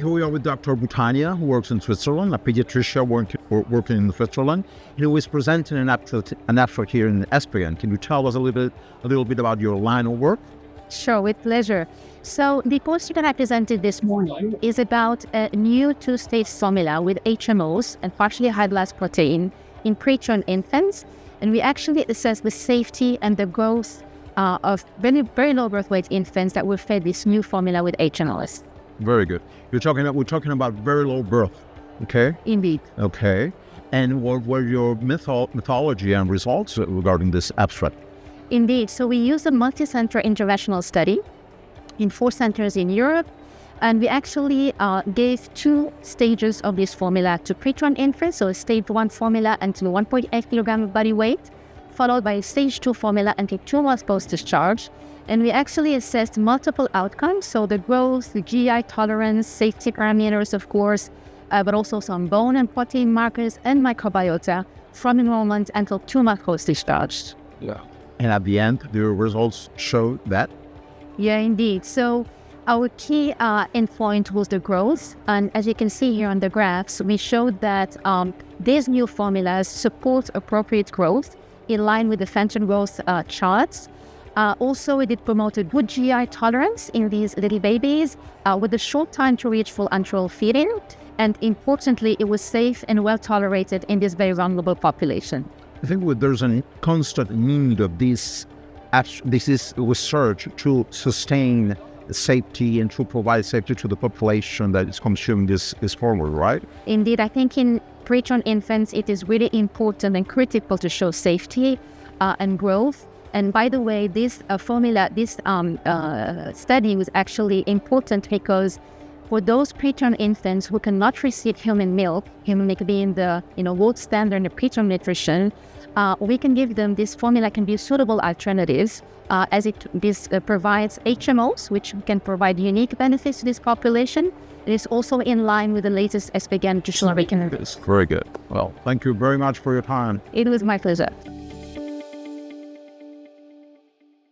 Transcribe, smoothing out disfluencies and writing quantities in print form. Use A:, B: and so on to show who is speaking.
A: Here we are with Dr. Boutaina, who works in Switzerland, a pediatrician working in Switzerland, and who is presenting an abstract here in ESPGHAN. Can you tell us a little bit about your line of work?
B: Sure, with pleasure. So the poster that I presented this morning is about a new two-stage formula with HMOs and partially hydrolyzed protein in preterm infants, and we actually assess the safety and the growth of very low birth weight infants that were fed this new formula with HMOs.
A: Very good. We're talking about very low birth, okay?
B: Indeed.
A: Okay. And what were your methodology and results regarding this abstract?
B: Indeed. So we used a multi-center interventional study in 4 centers in Europe, and we actually gave 2 stages of this formula to preterm infants, so a stage 1 formula until 1.8 kilogram of body weight, followed by a stage 2 formula until 2 months post-discharge. And we actually assessed multiple outcomes, so the growth, the GI tolerance, safety parameters, of course, but also some bone and protein markers and microbiota from enrollment until 2 months post-discharge.
A: Yeah. And at the end, the results showed that?
B: Yeah, indeed. So our key endpoint was the growth. And as you can see here on the graphs, we showed that these new formulas support appropriate growth in line with the Fenton growth charts. Also, it promoted good GI tolerance in these little babies with a short time to reach full enteral feeding. And importantly, it was safe and well tolerated in this very vulnerable population.
A: I think there's a constant need of this is research to sustain safety and to provide safety to the population that is consuming this formula, right?
B: Indeed, I think in preterm infants, it is really important and critical to show safety and growth. And by the way, this formula, this study was actually important because for those preterm infants who cannot receive human milk being the gold standard in preterm nutrition, we can give them this formula can be suitable alternatives as this provides HMOs, which can provide unique benefits to this population. It is also in line with the latest ESPGHAN nutritional recommendations.
A: Very good. Well, thank you very much for your time.
B: It was my pleasure.